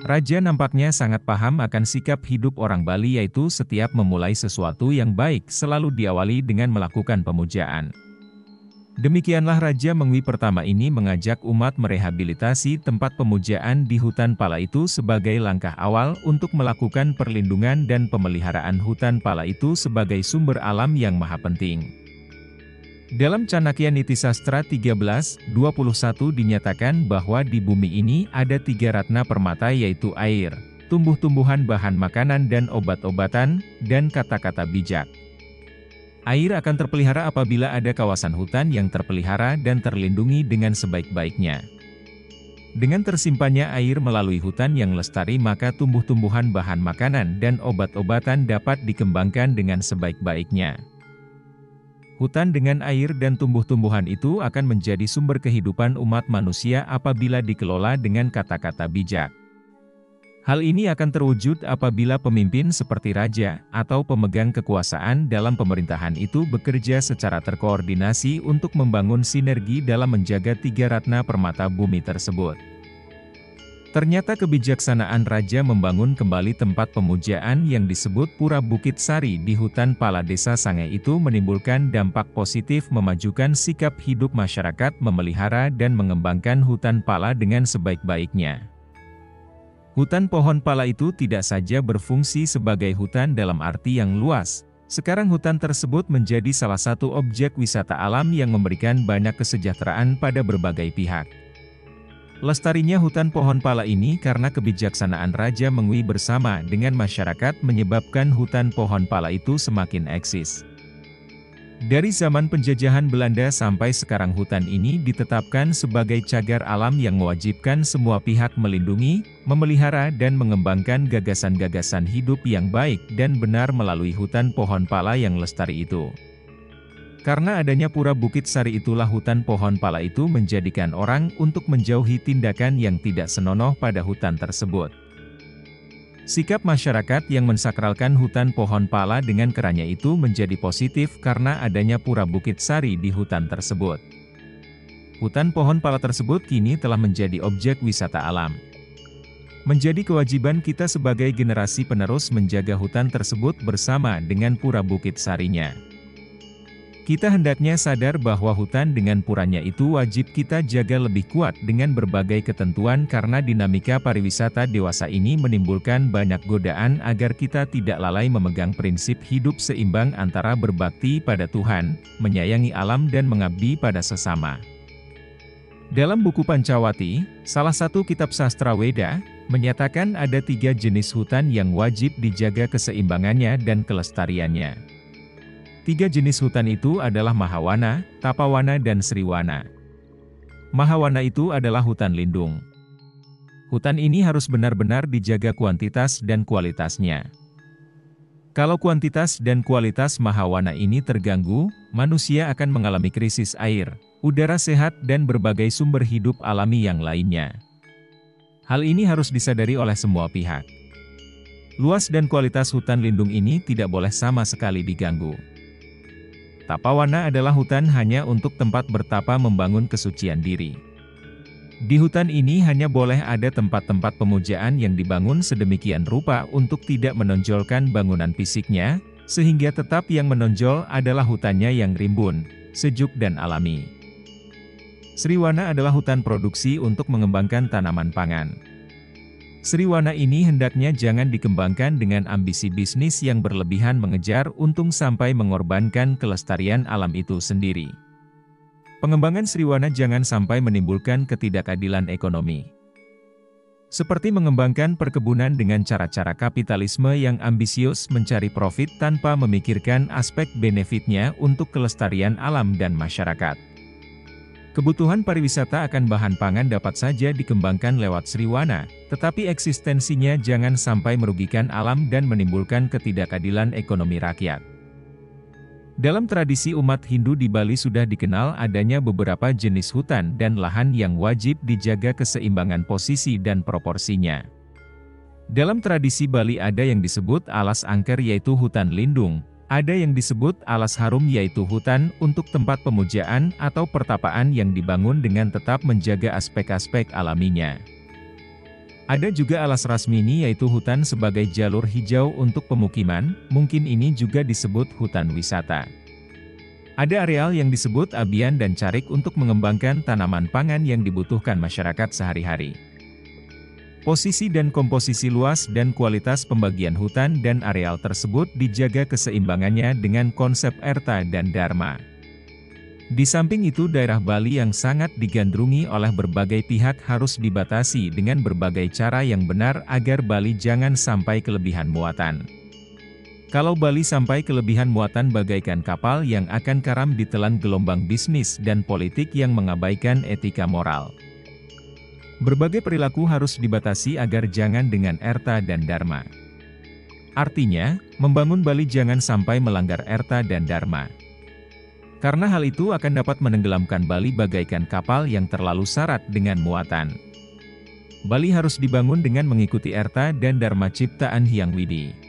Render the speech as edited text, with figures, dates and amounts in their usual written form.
Raja nampaknya sangat paham akan sikap hidup orang Bali, yaitu setiap memulai sesuatu yang baik selalu diawali dengan melakukan pemujaan. Demikianlah Raja Mengwi pertama ini mengajak umat merehabilitasi tempat pemujaan di hutan pala itu sebagai langkah awal untuk melakukan perlindungan dan pemeliharaan hutan pala itu sebagai sumber alam yang maha penting. Dalam Canakya Nitisastra 13:21 dinyatakan bahwa di bumi ini ada 3 ratna permata, yaitu air, tumbuh-tumbuhan, bahan makanan dan obat-obatan, dan kata-kata bijak. Air akan terpelihara apabila ada kawasan hutan yang terpelihara dan terlindungi dengan sebaik-baiknya. Dengan tersimpannya air melalui hutan yang lestari, maka tumbuh-tumbuhan, bahan makanan, dan obat-obatan dapat dikembangkan dengan sebaik-baiknya. Hutan dengan air dan tumbuh-tumbuhan itu akan menjadi sumber kehidupan umat manusia apabila dikelola dengan kata-kata bijak. Hal ini akan terwujud apabila pemimpin seperti raja atau pemegang kekuasaan dalam pemerintahan itu bekerja secara terkoordinasi untuk membangun sinergi dalam menjaga 3 ratna permata bumi tersebut. Ternyata kebijaksanaan raja membangun kembali tempat pemujaan yang disebut Pura Bukit Sari di hutan pala desa Sangay itu menimbulkan dampak positif, memajukan sikap hidup masyarakat, memelihara dan mengembangkan hutan pala dengan sebaik-baiknya. Hutan pohon pala itu tidak saja berfungsi sebagai hutan dalam arti yang luas, sekarang hutan tersebut menjadi salah satu objek wisata alam yang memberikan banyak kesejahteraan pada berbagai pihak. Lestarinya hutan pohon pala ini karena kebijaksanaan Raja Mengwi bersama dengan masyarakat menyebabkan hutan pohon pala itu semakin eksis. Dari zaman penjajahan Belanda sampai sekarang hutan ini ditetapkan sebagai cagar alam yang mewajibkan semua pihak melindungi, memelihara dan mengembangkan gagasan-gagasan hidup yang baik dan benar melalui hutan pohon pala yang lestari itu. Karena adanya Pura Bukit Sari itulah hutan pohon pala itu menjadikan orang untuk menjauhi tindakan yang tidak senonoh pada hutan tersebut. Sikap masyarakat yang mensakralkan hutan pohon pala dengan kerannya itu menjadi positif karena adanya Pura Bukit Sari di hutan tersebut. Hutan pohon pala tersebut kini telah menjadi objek wisata alam. Menjadi kewajiban kita sebagai generasi penerus menjaga hutan tersebut bersama dengan Pura Bukit Sarinya. Kita hendaknya sadar bahwa hutan dengan puranya itu wajib kita jaga lebih kuat dengan berbagai ketentuan karena dinamika pariwisata dewasa ini menimbulkan banyak godaan agar kita tidak lalai memegang prinsip hidup seimbang antara berbakti pada Tuhan, menyayangi alam dan mengabdi pada sesama. Dalam buku Pancawati, salah satu kitab sastra Weda, menyatakan ada 3 jenis hutan yang wajib dijaga keseimbangannya dan kelestariannya. 3 jenis hutan itu adalah Mahawana, Tapawana dan Sriwana. Mahawana itu adalah hutan lindung. Hutan ini harus benar-benar dijaga kuantitas dan kualitasnya. Kalau kuantitas dan kualitas Mahawana ini terganggu, manusia akan mengalami krisis air, udara sehat dan berbagai sumber hidup alami yang lainnya. Hal ini harus disadari oleh semua pihak. Luas dan kualitas hutan lindung ini tidak boleh sama sekali diganggu. Tapawana adalah hutan hanya untuk tempat bertapa membangun kesucian diri. Di hutan ini hanya boleh ada tempat-tempat pemujaan yang dibangun sedemikian rupa untuk tidak menonjolkan bangunan fisiknya, sehingga tetap yang menonjol adalah hutannya yang rimbun, sejuk dan alami. Sriwana adalah hutan produksi untuk mengembangkan tanaman pangan. Sriwana ini hendaknya jangan dikembangkan dengan ambisi bisnis yang berlebihan mengejar untung sampai mengorbankan kelestarian alam itu sendiri. Pengembangan Sriwana jangan sampai menimbulkan ketidakadilan ekonomi. Seperti mengembangkan perkebunan dengan cara-cara kapitalisme yang ambisius mencari profit tanpa memikirkan aspek benefitnya untuk kelestarian alam dan masyarakat. Kebutuhan pariwisata akan bahan pangan dapat saja dikembangkan lewat Sriwana, tetapi eksistensinya jangan sampai merugikan alam dan menimbulkan ketidakadilan ekonomi rakyat. Dalam tradisi umat Hindu di Bali sudah dikenal adanya beberapa jenis hutan dan lahan yang wajib dijaga keseimbangan posisi dan proporsinya. Dalam tradisi Bali ada yang disebut alas angker yaitu hutan lindung, ada yang disebut alas harum yaitu hutan untuk tempat pemujaan atau pertapaan yang dibangun dengan tetap menjaga aspek-aspek alaminya. Ada juga alas rasmini yaitu hutan sebagai jalur hijau untuk pemukiman, mungkin ini juga disebut hutan wisata. Ada areal yang disebut abian dan carik untuk mengembangkan tanaman pangan yang dibutuhkan masyarakat sehari-hari. Posisi dan komposisi luas dan kualitas pembagian hutan dan areal tersebut dijaga keseimbangannya dengan konsep Erta dan Dharma. Di samping itu daerah Bali yang sangat digandrungi oleh berbagai pihak harus dibatasi dengan berbagai cara yang benar agar Bali jangan sampai kelebihan muatan. Kalau Bali sampai kelebihan muatan bagaikan kapal yang akan karam ditelan gelombang bisnis dan politik yang mengabaikan etika moral. Berbagai perilaku harus dibatasi agar jangan dengan Erta dan Dharma. Artinya, membangun Bali jangan sampai melanggar Erta dan Dharma. Karena hal itu akan dapat menenggelamkan Bali bagaikan kapal yang terlalu syarat dengan muatan. Bali harus dibangun dengan mengikuti Erta dan Dharma ciptaan Hyang Widi.